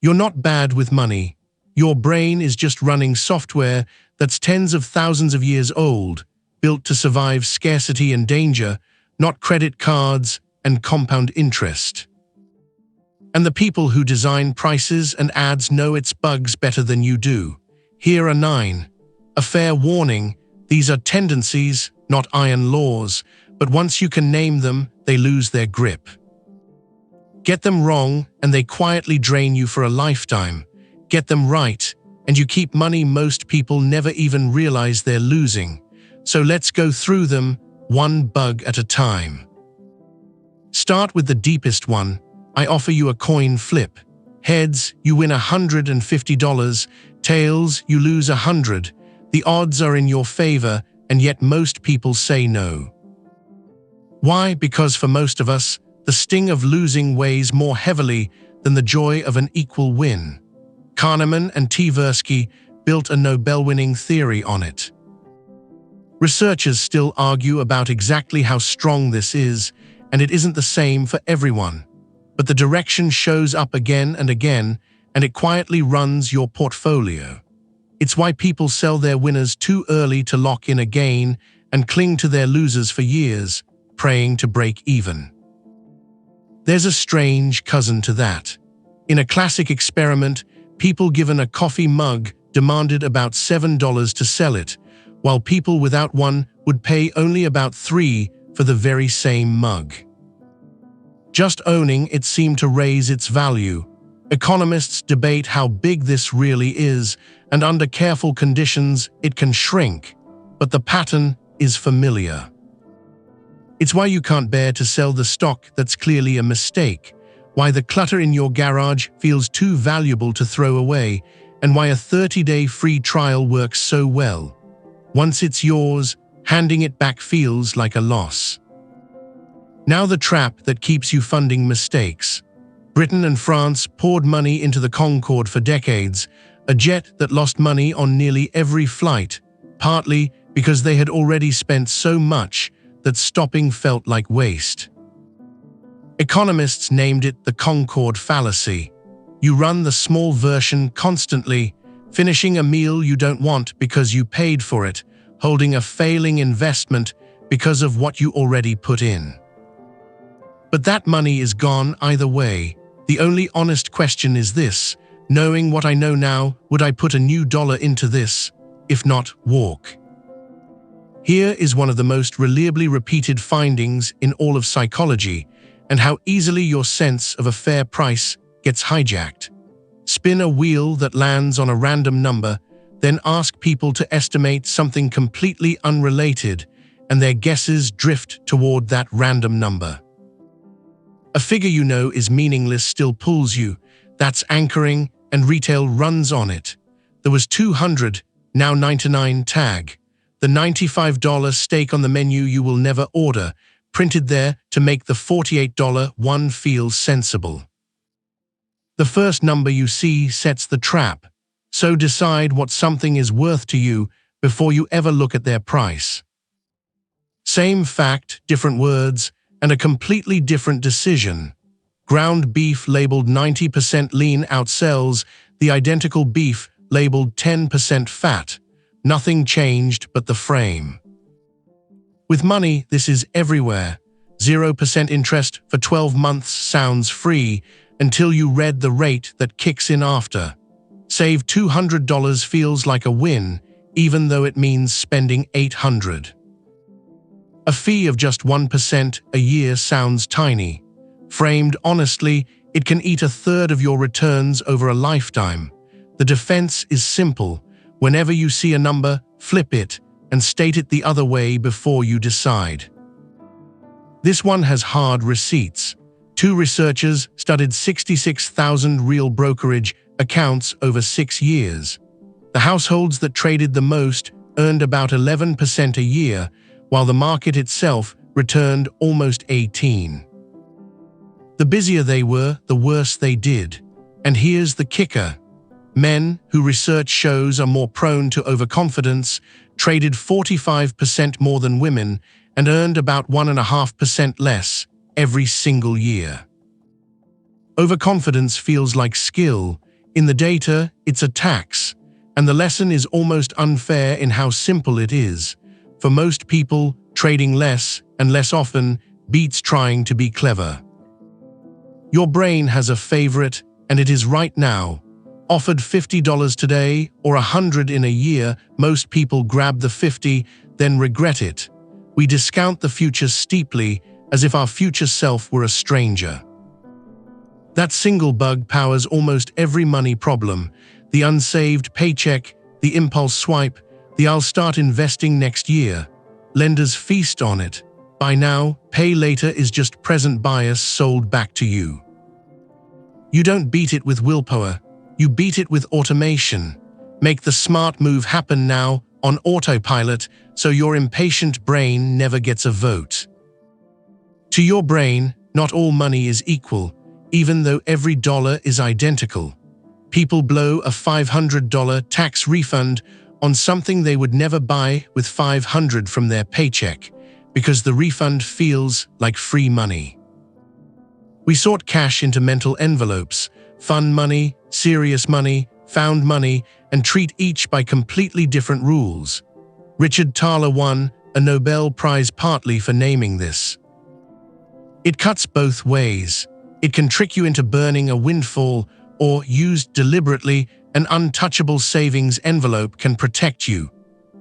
You're not bad with money. Your brain is just running software that's tens of thousands of years old, built to survive scarcity and danger, not credit cards and compound interest. And the people who design prices and ads know its bugs better than you do. Here are 9. A fair warning: these are tendencies, not iron laws, but once you can name them, they lose their grip. Get them wrong, and they quietly drain you for a lifetime. Get them right, and you keep money most people never even realize they're losing. So let's go through them, one bug at a time. Start with the deepest one. I offer you a coin flip. Heads, you win $150. Tails, you lose $100. The odds are in your favor, and yet most people say no. Why? Because for most of us, the sting of losing weighs more heavily than the joy of an equal win. Kahneman and Tversky built a Nobel-winning theory on it. Researchers still argue about exactly how strong this is, and it isn't the same for everyone. But the direction shows up again and again, and it quietly runs your portfolio. It's why people sell their winners too early to lock in a gain and cling to their losers for years, praying to break even. There's a strange cousin to that. In a classic experiment, people given a coffee mug demanded about $7 to sell it, while people without one would pay only about $3 for the very same mug. Just owning it seemed to raise its value. Economists debate how big this really is, and under careful conditions it can shrink, but the pattern is familiar. It's why you can't bear to sell the stock that's clearly a mistake, why the clutter in your garage feels too valuable to throw away, and why a 30-day free trial works so well. Once it's yours, handing it back feels like a loss. Now the trap that keeps you funding mistakes. Britain and France poured money into the Concorde for decades, a jet that lost money on nearly every flight, partly because they had already spent so much that stopping felt like waste. Economists named it the Concorde fallacy. You run the small version constantly, finishing a meal you don't want because you paid for it, holding a failing investment because of what you already put in. But that money is gone either way. The only honest question is this: knowing what I know now, would I put a new dollar into this? If not, walk. Here is one of the most reliably repeated findings in all of psychology, and how easily your sense of a fair price gets hijacked. Spin a wheel that lands on a random number, then ask people to estimate something completely unrelated, and their guesses drift toward that random number. A figure you know is meaningless still pulls you. That's anchoring, and retail runs on it. There was 200, now 99 tag. The $95 steak on the menu you will never order, printed there to make the $48 one feel sensible. The first number you see sets the trap, so decide what something is worth to you before you ever look at their price. Same fact, different words, and a completely different decision. Ground beef labeled 90% lean outsells the identical beef labeled 10% fat. Nothing changed but the frame. With money, this is everywhere. 0% interest for 12 months sounds free until you read the rate that kicks in after. Save $200 feels like a win, even though it means spending $800. A fee of just 1% a year sounds tiny. Framed honestly, it can eat a third of your returns over a lifetime. The defense is simple. Whenever you see a number, flip it and state it the other way before you decide. This one has hard receipts. 2 researchers studied 66,000 real brokerage accounts over 6 years. The households that traded the most earned about 11% a year, while the market itself returned almost 18%. The busier they were, the worse they did. And here's the kicker. Men, who research shows are more prone to overconfidence, traded 45% more than women and earned about 1.5% less every single year. Overconfidence feels like skill. In the data, it's a tax, and the lesson is almost unfair in how simple it is. For most people, trading less and less often beats trying to be clever. Your brain has a favorite, and it is right now. Offered $50 today or $100 in a year, most people grab the 50, then regret it. We discount the future steeply, as if our future self were a stranger. That single bug powers almost every money problem: the unsaved paycheck, the impulse swipe, the "I'll start investing next year." Lenders feast on it. Buy now, pay later is just present bias sold back to you. You don't beat it with willpower, you beat it with automation. Make the smart move happen now, on autopilot, so your impatient brain never gets a vote. To your brain, not all money is equal, even though every dollar is identical. People blow a $500 tax refund on something they would never buy with $500 from their paycheck, because the refund feels like free money. We sort cash into mental envelopes: fun money, serious money, found money, and treat each by completely different rules. Richard Thaler won a Nobel Prize partly for naming this. It cuts both ways. It can trick you into burning a windfall, or, used deliberately, an untouchable savings envelope can protect you.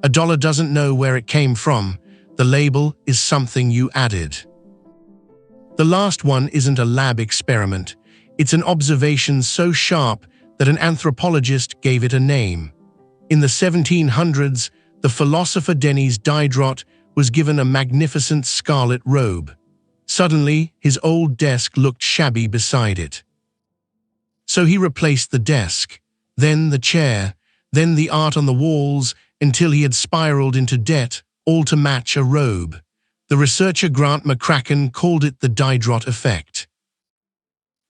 A dollar doesn't know where it came from. The label is something you added. The last one isn't a lab experiment. It's an observation so sharp that an anthropologist gave it a name. In the 1700s, the philosopher Denis Diderot was given a magnificent scarlet robe. Suddenly, his old desk looked shabby beside it. So he replaced the desk, then the chair, then the art on the walls, until he had spiraled into debt, all to match a robe. The researcher Grant McCracken called it the Diderot effect.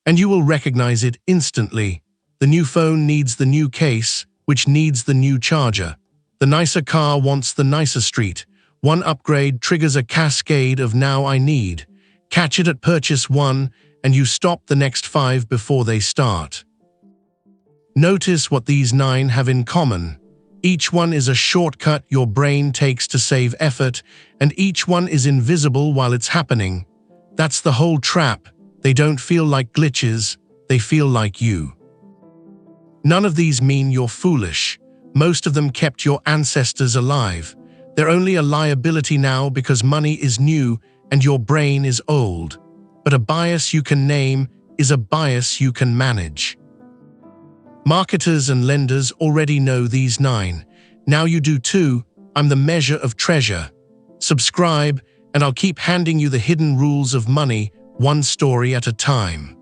And you will recognize it instantly. The new phone needs the new case, which needs the new charger. The nicer car wants the nicer street. One upgrade triggers a cascade of "now I need." Catch it at purchase 1, and you stop the next 5 before they start. Notice what these 9 have in common. Each one is a shortcut your brain takes to save effort, and each one is invisible while it's happening. That's the whole trap. They don't feel like glitches, they feel like you. None of these mean you're foolish. Most of them kept your ancestors alive. They're only a liability now because money is new and your brain is old. But a bias you can name is a bias you can manage. Marketers and lenders already know these 9. Now you do too. I'm the measure of treasure. Subscribe, and I'll keep handing you the hidden rules of money, one story at a time.